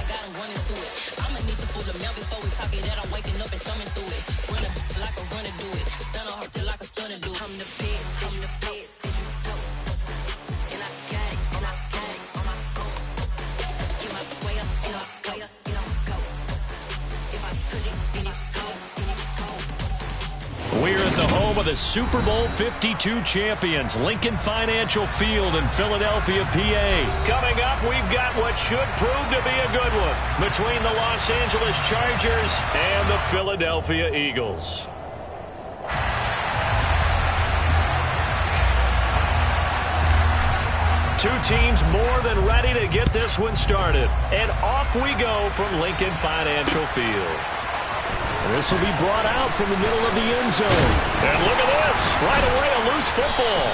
got him running to it. I'ma need to pull the mail before we talk it out. I'm waking up and thumbing through it. Run a like a runner do it. Stun a heart till like a stunner do it. I'm the best, I'm the best. And I got it, and I got it on my own. Get my way up, get my way up, get on go. If I touch it, then it's cold, then it's cold. We're at the home of the Super Bowl 52 champions, Lincoln Financial Field in Philadelphia, PA. Coming up, we've got what should prove to be a good one between the Los Angeles Chargers and the Philadelphia Eagles. Two teams more than ready to get this one started. And off we go from Lincoln Financial Field. This will be brought out from the middle of the end zone. And look at this. Right away, a loose football.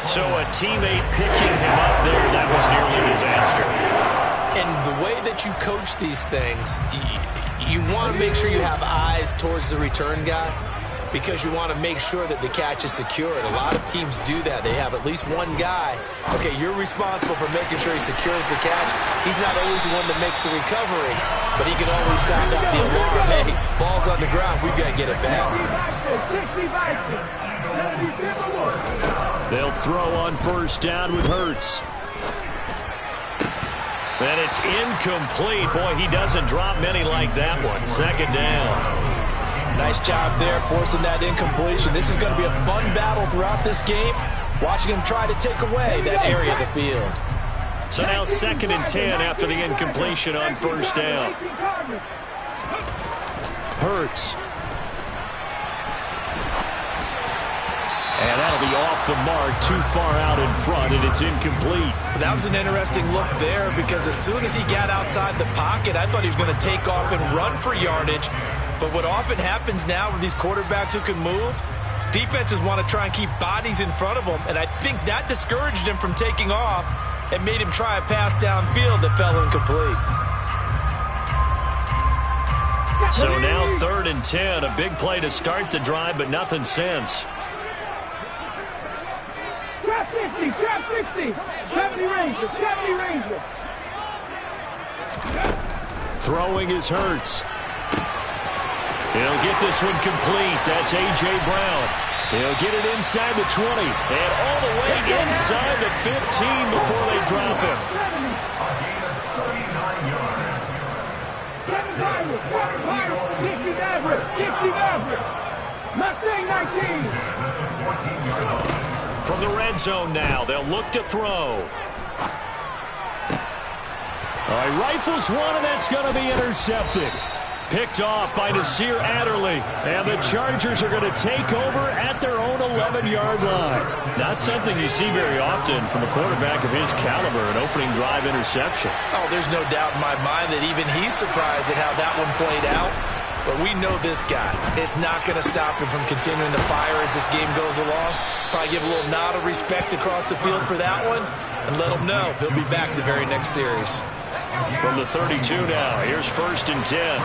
So a teammate picking him up there, that was nearly a disaster. And the way that you coach these things, you want to make sure you have eyes towards the return guy because you want to make sure that the catch is secured. A lot of teams do that. They have at least one guy. Okay, you're responsible for making sure he secures the catch. He's not always the one that makes the recovery, but he can always sound out the alarm. Hey, ball's on the ground. We've got to get it back. They'll throw on first down with Hurts. And it's incomplete. Boy, he doesn't drop many like that one. Second down. Nice job there forcing that incompletion. This is going to be a fun battle throughout this game. Watching him try to take away that area of the field. So now 2nd and 10 after the incompletion on first down. Hurts. And that'll be off the mark, too far out in front, and it's incomplete. That was an interesting look there because as soon as he got outside the pocket, I thought he was going to take off and run for yardage. But what often happens now with these quarterbacks who can move, defenses want to try and keep bodies in front of them, and I think that discouraged him from taking off and made him try a pass downfield that fell incomplete. So now 3rd and 10, a big play to start the drive, but nothing since. Trap 60, trap 60. 70 Rangers, 70 Rangers. Throwing is Hurts. He'll get this one complete. That's A.J. Brown. He'll get it inside the 20 and all the way inside the 15 before they drop him. 19. From the red zone now, they'll look to throw. All right, rifles one, and that's going to be intercepted. Picked off by Nasir Adderley. And the Chargers are going to take over at their own 11-yard line. Not something you see very often from a quarterback of his caliber, an opening drive interception. Oh, there's no doubt in my mind that even he's surprised at how that one played out. But we know this guy. It's not going to stop him from continuing to fire as this game goes along. Probably give a little nod of respect across the field for that one and let him know he'll be back the very next series. From the 32 now, here's 1st and 10.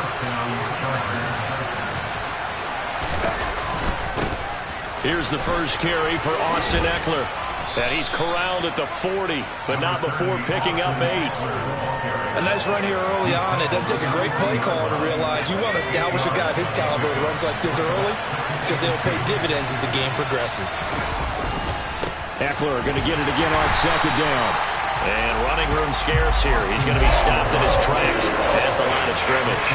Here's the first carry for Austin Ekeler. And he's corralled at the 40, but not before picking up 8. A nice run here early on. It doesn't take a great play caller to realize you want to establish a guy of his caliber that runs like this early because they'll pay dividends as the game progresses. Ekeler going to get it again on 2nd down. And running room scarce here. He's going to be stopped in his tracks at the line of scrimmage.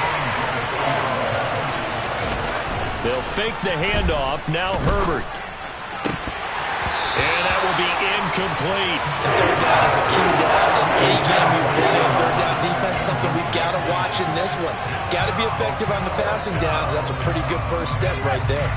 They'll fake the handoff. Now Herbert. And that will be incomplete. Third down is a key down in any game you play. And third down defense, something we've got to watch in this one. Got to be effective on the passing downs. That's a pretty good first step right there.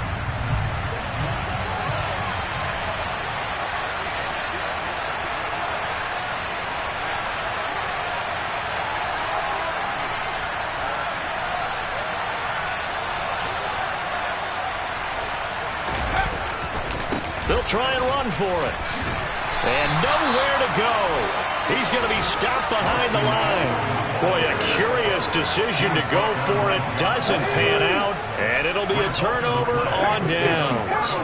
They'll try and run for it. And nowhere to go. He's going to be stopped behind the line. Boy, a curious decision to go for it. Doesn't pan out. And it'll be a turnover on downs.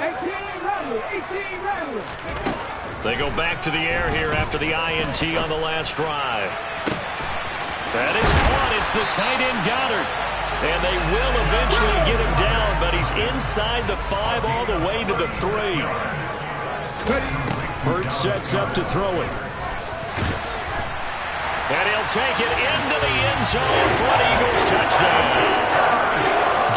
18 Rattler. They go back to the air here after the INT on the last drive. That is caught. It's the tight end Goddard. And they will eventually get him down, but he's inside the 5 all the way to the 3. Hurts sets up to throw it. And he'll take it into the end zone for an Eagles touchdown.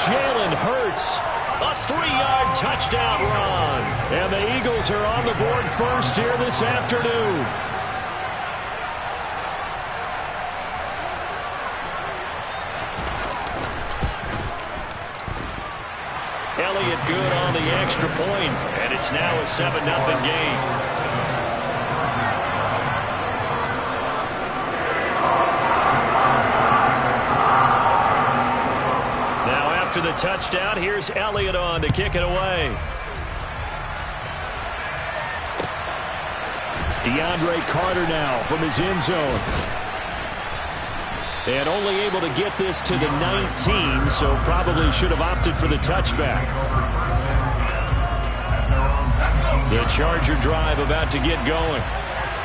Jalen Hurts, a 3-yard touchdown run. And the Eagles are on the board first here this afternoon. Elliott good on the extra point, and it's now a 7-0 game. After the touchdown, here's Elliott on to kick it away. DeAndre Carter now from his end zone. And only able to get this to the 19, so probably should have opted for the touchback. The Charger drive about to get going.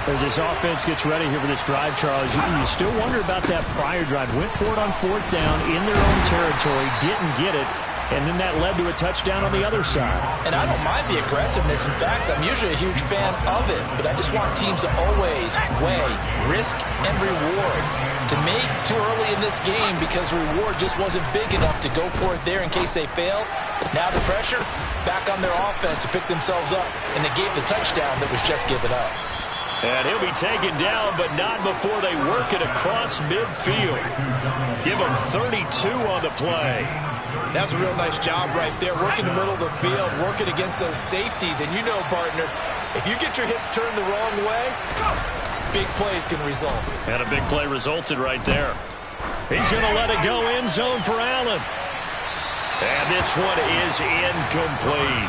As this offense gets ready here for this drive, Charles, you still wonder about that prior drive. Went for it on 4th down in their own territory, didn't get it, and then that led to a touchdown on the other side. And I don't mind the aggressiveness. In fact, I'm usually a huge fan of it, but I just want teams to always weigh risk and reward. To me, too early in this game because reward just wasn't big enough to go for it there in case they failed. Now the pressure back on their offense to pick themselves up, and they gave the touchdown that was just given up. And he'll be taken down, but not before they work it across midfield. Give him 32 on the play. That's a real nice job right there, working the middle of the field, working against those safeties. And you know, partner, if you get your hips turned the wrong way, big plays can result. And a big play resulted right there. He's going to let it go end zone for Allen. And this one is incomplete.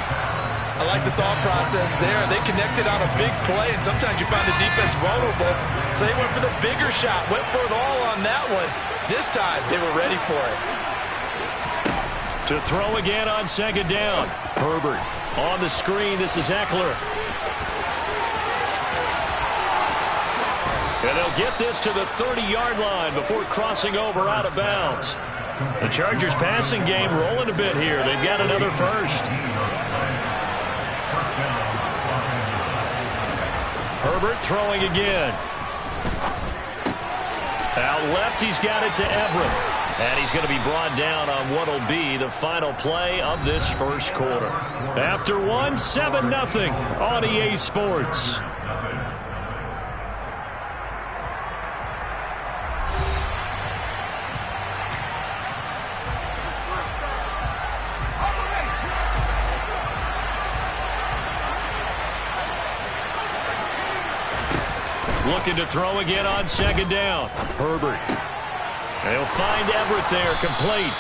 I like the thought process there. They connected on a big play, and sometimes you find the defense vulnerable. So they went for the bigger shot, went for it all on that one. This time, they were ready for it. To throw again on 2nd down. Herbert on the screen. This is Eckler. And they'll get this to the 30-yard line before crossing over out of bounds. The Chargers passing game rolling a bit here. They've got another first. Herbert throwing again. Out left, he's got it to Everett. And he's going to be brought down on what will be the final play of this first quarter. After one, 7-0 on EA Sports. Looking to throw again on 2nd down. Herbert. They'll find Everett there, complete.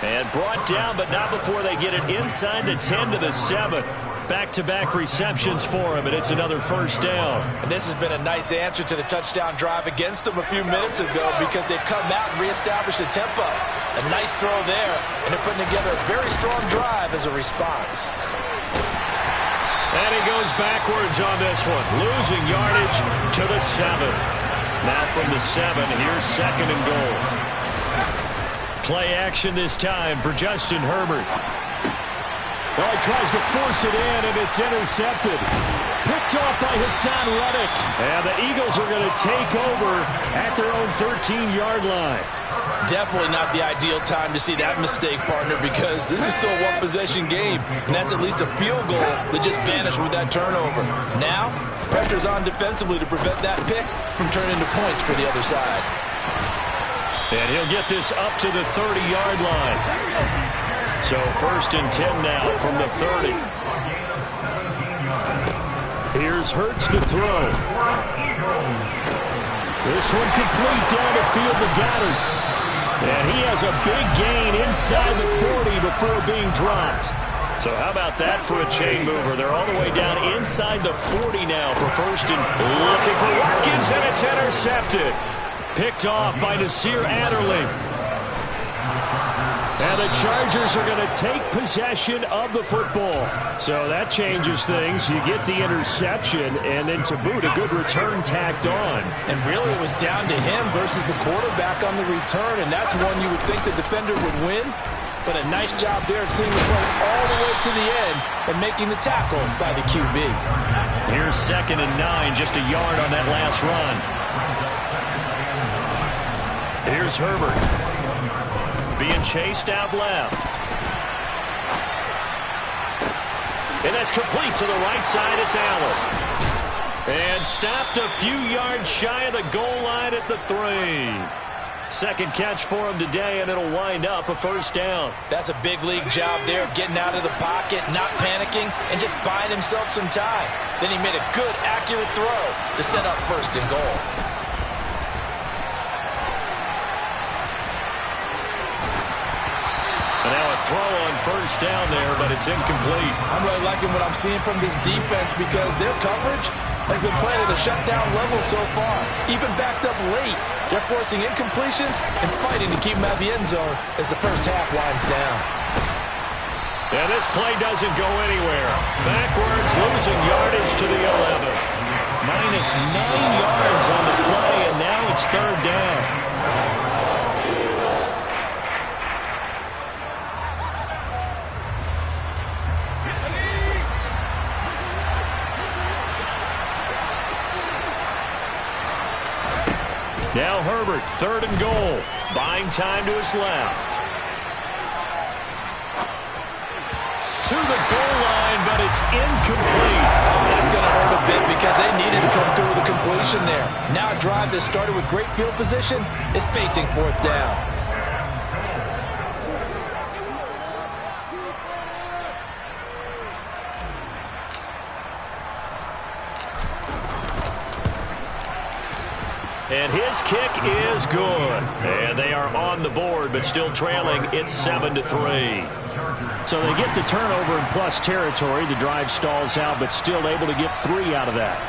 And brought down, but not before they get it inside the 10 to the 7. Back-to-back receptions for him, and it's another first down. And this has been a nice answer to the touchdown drive against them a few minutes ago because they've come out and reestablished the tempo. A nice throw there, and they're putting together a very strong drive as a response. And he goes backwards on this one, losing yardage to the 7. Now from the 7, here's 2nd and goal. Play action this time for Justin Herbert. Well, he tries to force it in, and it's intercepted. Picked off by Hassan Reddick. And the Eagles are going to take over at their own 13-yard line. Definitely not the ideal time to see that mistake, partner, because this is still a one-possession game, and that's at least a field goal that just vanished with that turnover. Now, pressure's on defensively to prevent that pick from turning into points for the other side. And he'll get this up to the 30-yard line. So 1st and 10 now from the 30. Here's Hurts to throw. This one complete down the field to Goddard. And he has a big gain inside the 40 before being dropped. So how about that for a chain mover? They're all the way down inside the 40 now for 1st and looking for Watkins, and it's intercepted. Picked off by Nasir Adderley. And the Chargers are going to take possession of the football. So that changes things. You get the interception, and then to boot, a good return tacked on. And really it was down to him versus the quarterback on the return, and that's one you would think the defender would win. But a nice job there of seeing the play all the way to the end and making the tackle by the QB. Here's 2nd and 9, just a yard on that last run. Here's Herbert. Being chased out left. And that's complete to the right side. It's Allen. And stopped a few yards shy of the goal line at the 3. Second catch for him today, and it'll wind up a first down. That's a big league job there of getting out of the pocket, not panicking, and just buying himself some time. Then he made a good, accurate throw to set up 1st and goal. And now a throw on 1st down there, but it's incomplete. I'm really liking what I'm seeing from this defense because their coverage has been playing at a shutdown level so far. Even backed up late, they're forcing incompletions and fighting to keep them out of the end zone as the first half winds down. And this play doesn't go anywhere. Backwards, losing yardage to the 11. Minus 9 yards on the play, and now it's 3rd down. Now Herbert, 3rd and goal. Buying time to his left. To the goal line, but it's incomplete. That's going to hurt a bit because they needed to come through with a completion there. Now a drive that started with great field position is facing 4th down. And his kick is good. And they are on the board, but still trailing. It's 7-3. So they get the turnover in plus territory. The drive stalls out, but still able to get 3 out of that.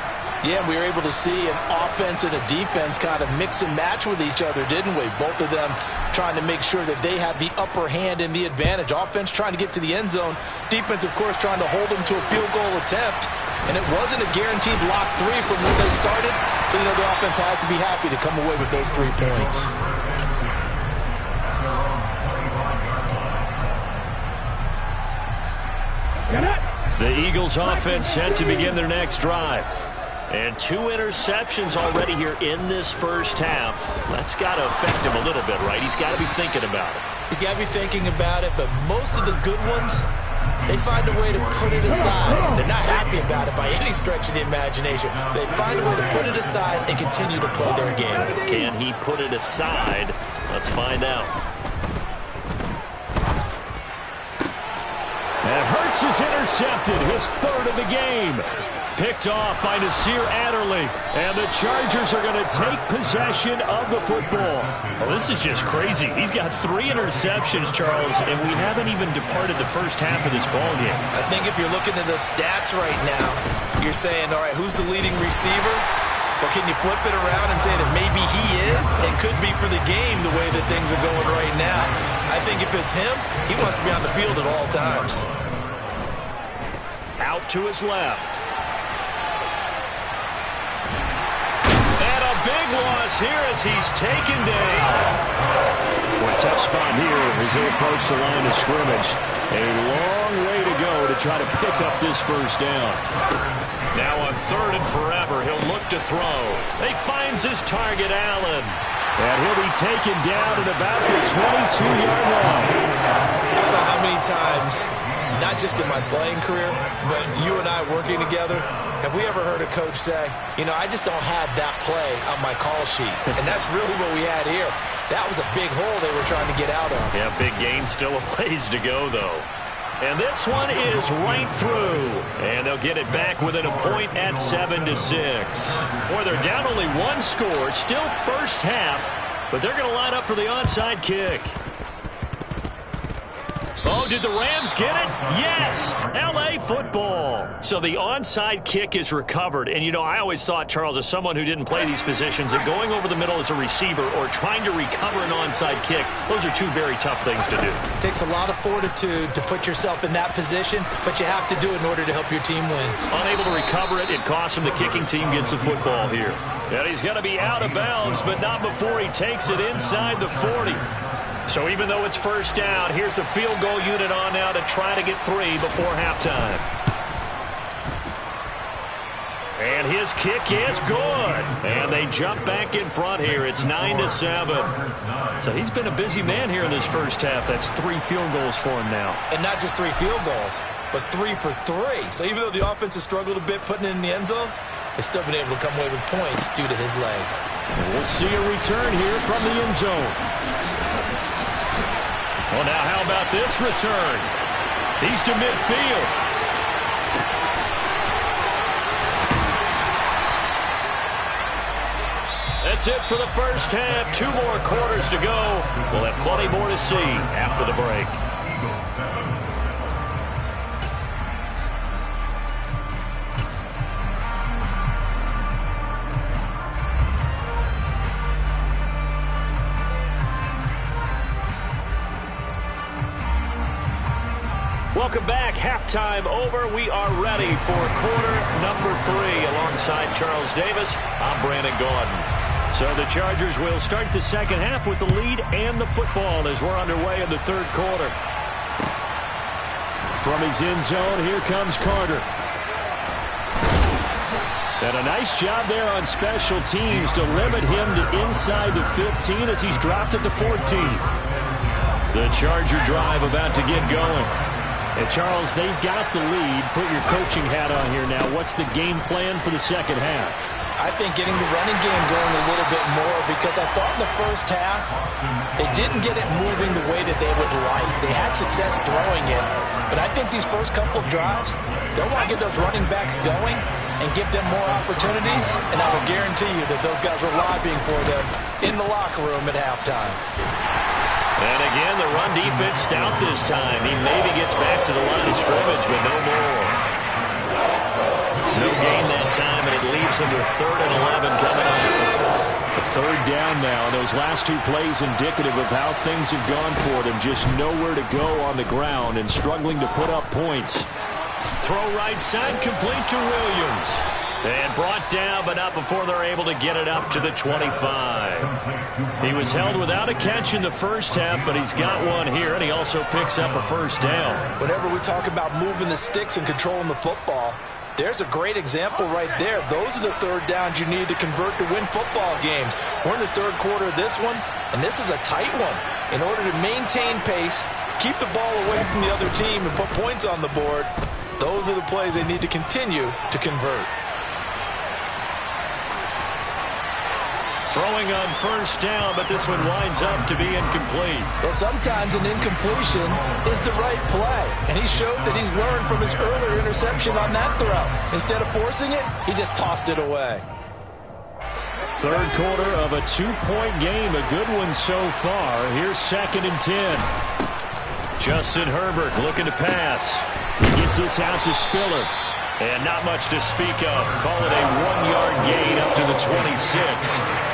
Yeah, we were able to see an offense and a defense kind of mix and match with each other, didn't we? Both of them trying to make sure that they have the upper hand and the advantage. Offense trying to get to the end zone. Defense, of course, trying to hold them to a field goal attempt. And it wasn't a guaranteed lock 3 from when they started. So, you know, the offense has to be happy to come away with those 3 points. The Eagles offense set to begin their next drive. And 2 interceptions already here in this first half. That's got to affect him a little bit, right? He's got to be thinking about it. He's got to be thinking about it, but most of the good ones, they find a way to put it aside. They're not happy about it by any stretch of the imagination. They find a way to put it aside and continue to play their game. Can he put it aside? Let's find out. And Hurts is intercepted, his 3rd of the game. Picked off by Nasir Adderley. And the Chargers are going to take possession of the football. Well, this is just crazy. He's got 3 interceptions, Charles, and we haven't even departed the first half of this ballgame. I think if you're looking at the stats right now, you're saying, all right, who's the leading receiver? Well, can you flip it around and say that maybe he is and could be for the game the way that things are going right now? I think if it's him, he wants to be on the field at all times. Out to his left. Big loss here as he's taken down. Well, a tough spot here as they approach the line of scrimmage. A long way to go to try to pick up this first down. Now on 3rd and forever, he'll look to throw. He finds his target, Allen. And he'll be taken down at about the 22-yard line. I don't know how many times, not just in my playing career, but you and I working together, have we ever heard a coach say, you know, I just don't have that play on my call sheet. And that's really what we had here. That was a big hole they were trying to get out of. Yeah, big gain, still a ways to go, though. And this one is right through. And they'll get it back within a point at 7-6. Boy, they're down only 1 score, still first half, but they're going to line up for the onside kick. Oh, did the Rams get it? Yes! L.A. football. So the onside kick is recovered. And, you know, I always thought, Charles, as someone who didn't play these positions, that going over the middle as a receiver or trying to recover an onside kick, those are two very tough things to do. It takes a lot of fortitude to put yourself in that position, but you have to do it in order to help your team win. Unable to recover it, it costs him. The kicking team gets the football here. And he's going to be out of bounds, but not before he takes it inside the 40. So even though it's first down, here's the field goal unit on now to try to get 3 before halftime. And his kick is good. And they jump back in front here. It's 9-7. So he's been a busy man here in this first half. That's 3 field goals for him now. And not just 3 field goals, but 3 for 3. So even though the offense has struggled a bit putting it in the end zone, they've still been able to come away with points due to his leg. And we'll see a return here from the end zone. Well, now how about this return? He's to midfield. That's it for the first half. 2 more quarters to go. We'll have plenty more to see after the break. Welcome back. Halftime over. We are ready for quarter number 3 alongside Charles Davis. I'm Brandon Gaudin. So the Chargers will start the second half with the lead and the football as we're underway in the third quarter. From his end zone, here comes Carter. And a nice job there on special teams to limit him to inside the 15 as he's dropped at the 14. The Charger drive about to get going. And Charles, they've got the lead. Put your coaching hat on here now. What's the game plan for the second half? I think getting the running game going a little bit more, because I thought in the first half they didn't get it moving the way that they would like. They had success throwing it, but I think these first couple of drives, they'll want to get those running backs going and give them more opportunities, and I will guarantee you that those guys are lobbying for them in the locker room at halftime. And again, the run defense stout this time. He maybe gets back to the line of scrimmage, but no more. No gain that time, and it leaves him with 3rd and 11 coming up. A 3rd down now, and those last 2 plays indicative of how things have gone for them. Just nowhere to go on the ground and struggling to put up points. Throw right side, complete to Williams. And brought down, but not before they're able to get it up to the 25. He was held without a catch in the first half, but he's got one here, and he also picks up a first down. Whenever we talk about moving the sticks and controlling the football, there's a great example right there. Those are the 3rd downs you need to convert to win football games. We're in the 3rd quarter of this one, and this is a tight one. In order to maintain pace, keep the ball away from the other team, and put points on the board, those are the plays they need to continue to convert. Throwing on first down, but this one winds up to be incomplete. Well, sometimes an incompletion is the right play, and he showed that he's learned from his earlier interception on that throw. Instead of forcing it, he just tossed it away. 3rd quarter of a 2-point game, a good one so far. Here's 2nd and 10. Justin Herbert looking to pass. He gets this out to Spiller. And not much to speak of. Call it a 1-yard gain up to the 26.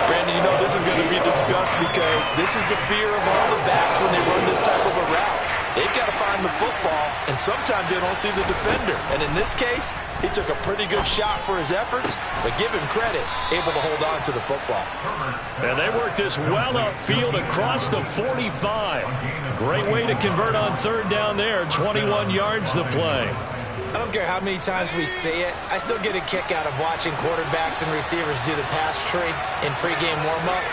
Brandon, you know this is going to be discussed because this is the fear of all the backs when they run this type of a route. They've got to find the football, and sometimes they don't see the defender. And in this case, he took a pretty good shot for his efforts, but give him credit, able to hold on to the football. And they work this well upfield across the 45. Great way to convert on 3rd down there. 21 yards the play. I don't care how many times we say it, I still get a kick out of watching quarterbacks and receivers do the pass tree in pregame warm-up.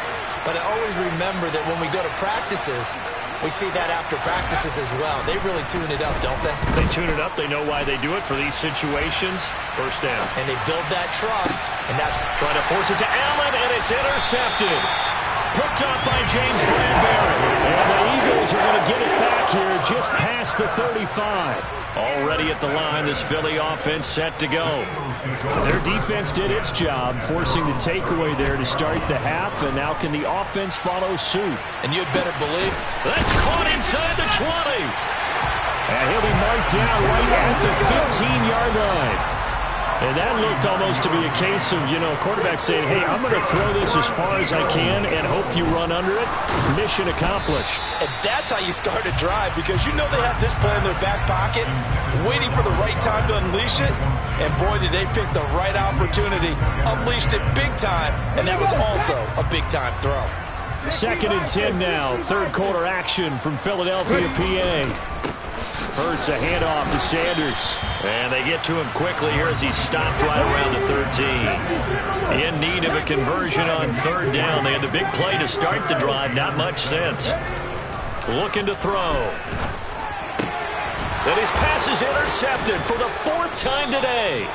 But I always remember that when we go to practices, we see that after practices as well. They really tune it up, don't they? They tune it up. They know why they do it for these situations. First down. And they build that trust, and that's trying to force it to Allen, and it's intercepted. Picked up by James Bradbury. And the Eagles are going to get it back here just past the 35. Already at the line, this Philly offense set to go. Their defense did its job, forcing the takeaway there to start the half, and now can the offense follow suit? And you'd better believe that's caught inside the 20. And he'll be marked down right at the 15-yard line. And that looked almost to be a case of, quarterback saying, hey, I'm going to throw this as far as I can and hope you run under it. Mission accomplished. And that's how you start a drive, because they have this play in their back pocket, waiting for the right time to unleash it. And boy, did they pick the right opportunity. Unleashed it big time, and that was also a big-time throw. 2nd and 10 now. Third quarter action from Philadelphia, PA. Hurts a handoff to Sanders. And they get to him quickly here as he's stopped right around the 13. In need of a conversion on 3rd down. They had the big play to start the drive. Not much sense. Looking to throw. And his pass is intercepted for the 4th time today.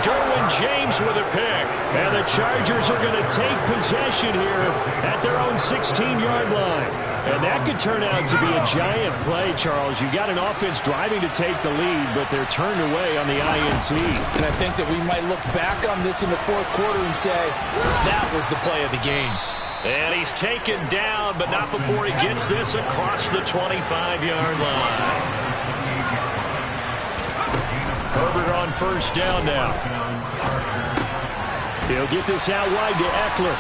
Derwin James with a pick. And the Chargers are going to take possession here at their own 16-yard line. And that could turn out to be a giant play, Charles. You got an offense driving to take the lead, but they're turned away on the INT. And I think that we might look back on this in the 4th quarter and say, that was the play of the game. And he's taken down, but not before he gets this across the 25-yard line. Herbert on 1st down now. He'll get this out wide to Eckler.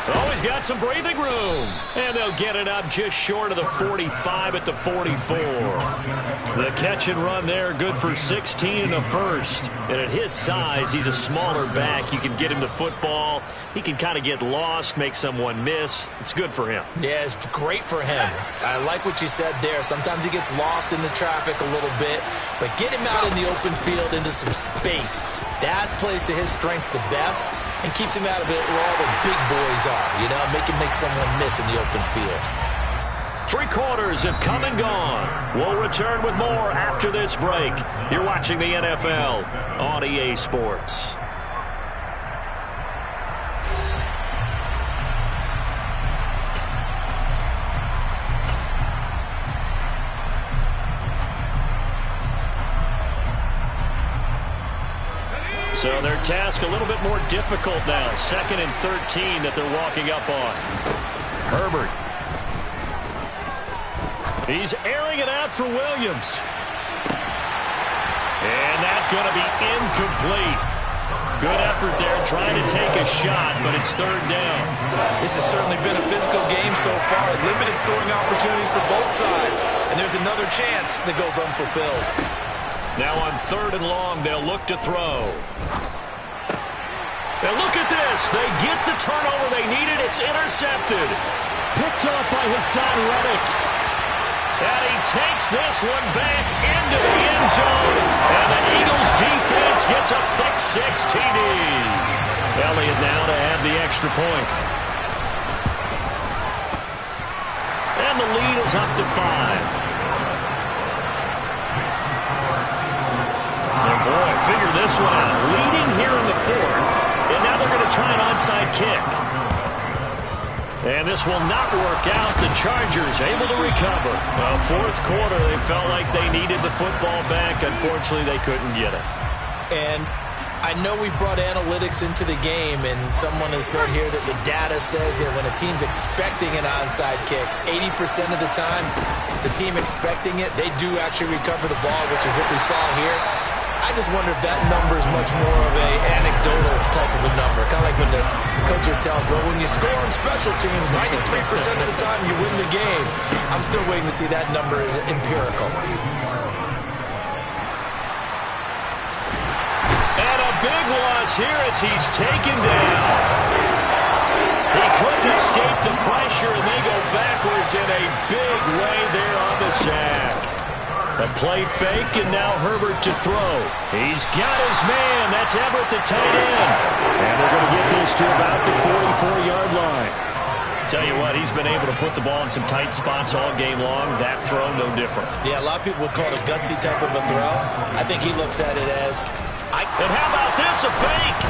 Oh, he's got some breathing room. And they'll get it up just short of the 45 at the 44. The catch and run there, good for 16 in the first. And at his size, he's a smaller back. You can get him the football. He can kind of get lost, make someone miss. It's good for him. Yeah, it's great for him. I like what you said there. Sometimes he gets lost in the traffic a little bit. But get him out in the open field into some space. That plays to his strengths the best and keeps him out of it where all the big boys are, make him make someone miss in the open field. 3 quarters have come and gone. We'll return with more after this break. You're watching the NFL on EA Sports. So their task a little bit more difficult now. 2nd and 13 that they're walking up on. Herbert. He's airing it out for Williams. And that's going to be incomplete. Good effort there trying to take a shot, but it's 3rd down. This has certainly been a physical game so far. Limited scoring opportunities for both sides. And there's another chance that goes unfulfilled. Now on 3rd and long, they'll look to throw. And look at this. They get the turnover they needed. It's intercepted. Picked off by Hassan Reddick. And he takes this one back into the end zone. And the Eagles defense gets a pick-6 TD. Elliott now to have the extra point. And the lead is up to 5. And boy, figure this one out. Leading here in the 4th, and now they're going to try an onside kick. And this will not work out. The Chargers able to recover. 4th quarter, they felt like they needed the football back. Unfortunately, they couldn't get it. And I know we brought analytics into the game, and someone has said here that the data says that when a team's expecting an onside kick, 80% of the time, the team expecting it, they do actually recover the ball, which is what we saw here. I just wonder if that number is much more of a anecdotal type of a number. Kind of like when the coaches tell us, well, when you score on special teams, 93% of the time you win the game. I'm still waiting to see that number as empirical. And a big loss here as he's taken down. He couldn't escape the pressure, and they go backwards in a big way there on the sack. A play fake, and now Herbert to throw. He's got his man. That's Everett, the tight end. And they're going to get this to about the 44-yard line. Tell you what, he's been able to put the ball in some tight spots all game long. That throw, no different. Yeah, a lot of people would call it a gutsy type of a throw. I think he looks at it as... And how about this, a fake?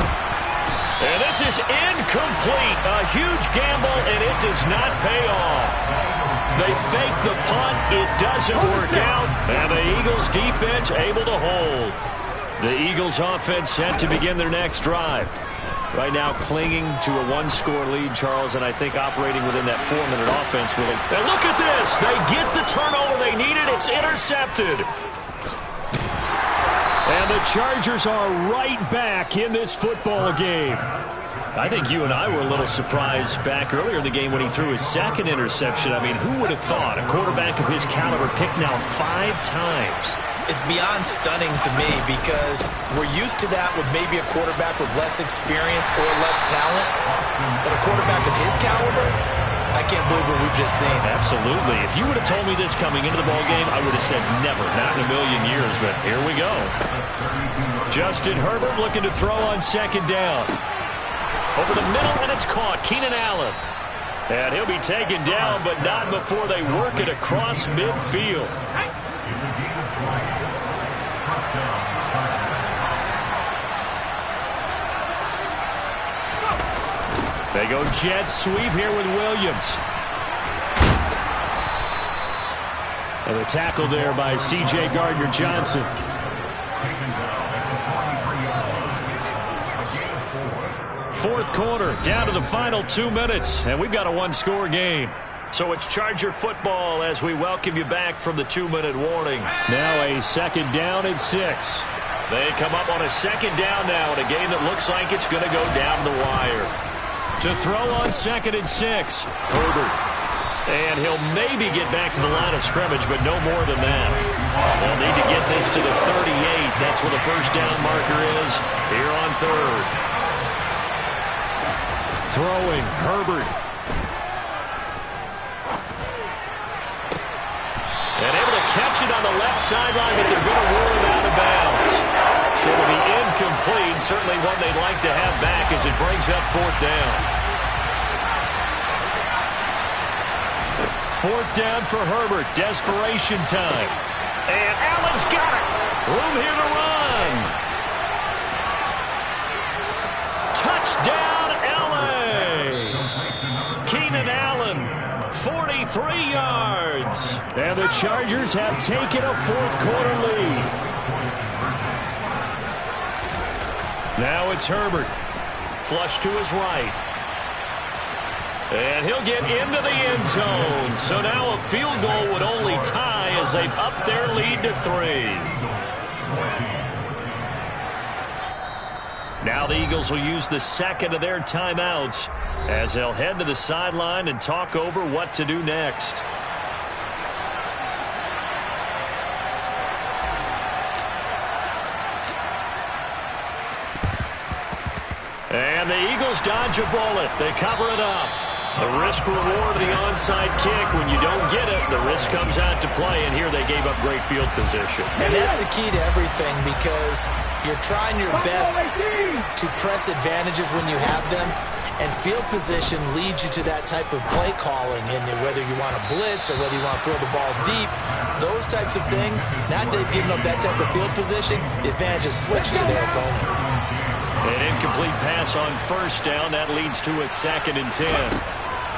And this is incomplete. A huge gamble, and it does not pay off. They fake the punt. It doesn't work out. And the Eagles defense able to hold. The Eagles offense set to begin their next drive. Right now clinging to a one-score lead, Charles, and I think operating within that 4-minute offense really. And look at this. They get the turnover they needed. It's intercepted. And the Chargers are right back in this football game. I think you and I were a little surprised back earlier in the game when he threw his second interception. I mean, who would have thought a quarterback of his caliber picked now 5 times? It's beyond stunning to me because we're used to that with maybe a quarterback with less experience or less talent. But a quarterback of his caliber, I can't believe what we've just seen. Absolutely. If you would have told me this coming into the ballgame, I would have said never, not in a million years. But here we go. Justin Herbert looking to throw on second down. Over the middle, and it's caught. Keenan Allen. And he'll be taken down, but not before they work it across midfield. They go jet sweep here with Williams. And the tackle there by C.J. Gardner-Johnson. Fourth quarter, down to the final 2 minutes, and we've got a one-score game. So it's Charger football as we welcome you back from the 2-minute warning. Now a second down and 6. They come up on a second down now in a game that looks like it's going to go down the wire. To throw on second and 6, Herbert. And he'll maybe get back to the line of scrimmage, but no more than that. They'll need to get this to the 38. That's where the first down marker is here on third. Throwing, Herbert. And able to catch it on the left sideline, but they're going to rule him out of bounds. So it'll be incomplete, certainly one they'd like to have back as it brings up fourth down. Fourth down for Herbert, desperation time. And Allen's got it. Room here to run. Touchdown, L.A. Keenan Allen, 43 yards. And the Chargers have taken a fourth quarter lead. Now it's Herbert. Flush to his right. And he'll get into the end zone. So now a field goal would only tie as they've upped their lead to 3. Now the Eagles will use the second of their timeouts as they'll head to the sideline and talk over what to do next. And the Eagles dodge a bullet. They cover it up. The risk-reward of the onside kick. When you don't get it, the risk comes out to play, and here they gave up great field position. And that's the key to everything because you're trying your best to press advantages when you have them, and field position leads you to that type of play calling, and whether you want to blitz or whether you want to throw the ball deep, those types of things, now they've given up that type of field position, the advantage is switched to their opponent. An incomplete pass on first down. That leads to a second and 10.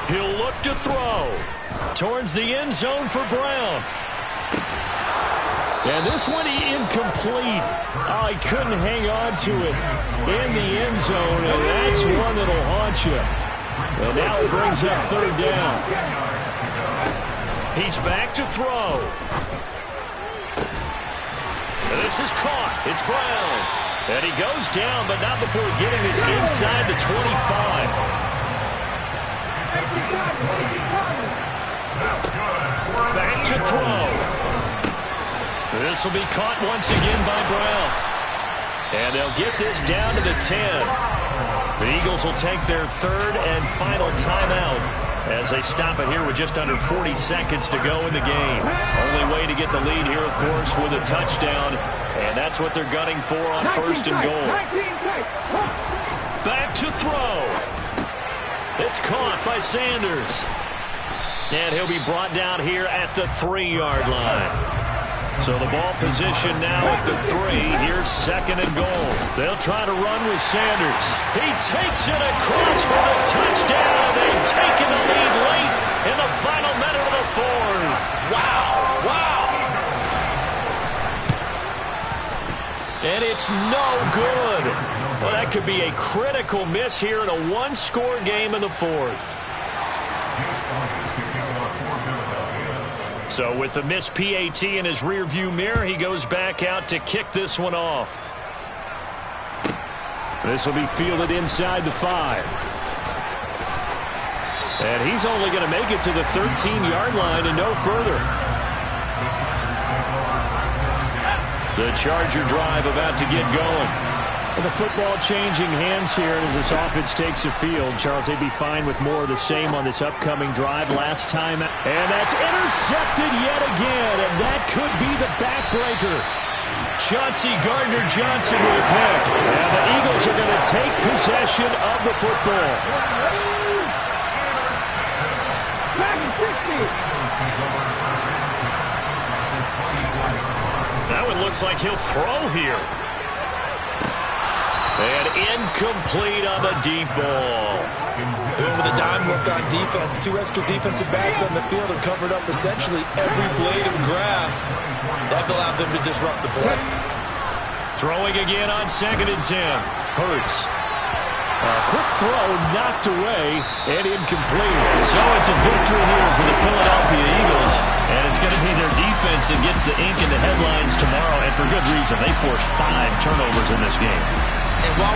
He'll look to throw towards the end zone for Brown. And this one incomplete. Oh, he couldn't hang on to it in the end zone, and that's one that'll haunt you. And now it brings up third down. He's back to throw. This is caught. It's Brown. And he goes down, but not before getting this inside the 25. Back to throw. This will be caught once again by Brown. And they'll get this down to the 10. The Eagles will take their third and final timeout as they stop it here with just under 40 seconds to go in the game. Only way to get the lead here, of course, with a touchdown. And that's what they're gunning for on first and goal. Back to throw. It's caught by Sanders. And he'll be brought down here at the 3-yard line. So the ball position now at the 3. Here's second and goal. They'll try to run with Sanders. He takes it across for the touchdown. They've taken the lead late. in the final minute of the fourth. Wow, wow. And it's no good. Well, that could be a critical miss here in a one-score game in the fourth. So with the missed PAT in his rearview mirror, he goes back out to kick this one off. This will be fielded inside the 5. And he's only going to make it to the 13-yard line and no further. The Charger drive about to get going. And the football changing hands here as this offense takes the field. Charles, they'd be fine with more of the same on this upcoming drive last time. And that's intercepted yet again, and that could be the backbreaker. Chauncey Gardner-Johnson with a pick. And the Eagles are going to take possession of the football. That one looks like he'll throw here. And incomplete on the deep ball. And with a dime look on defense, 2 extra defensive backs on the field have covered up essentially every blade of grass. That allowed them to disrupt the play. Throwing again on 2nd and 10. Hurts. A quick throw knocked away and incomplete. So it's a victory here for the Philadelphia Eagles. And it's going to be their defense that gets the ink in the headlines tomorrow. And for good reason. They forced 5 turnovers in this game. And while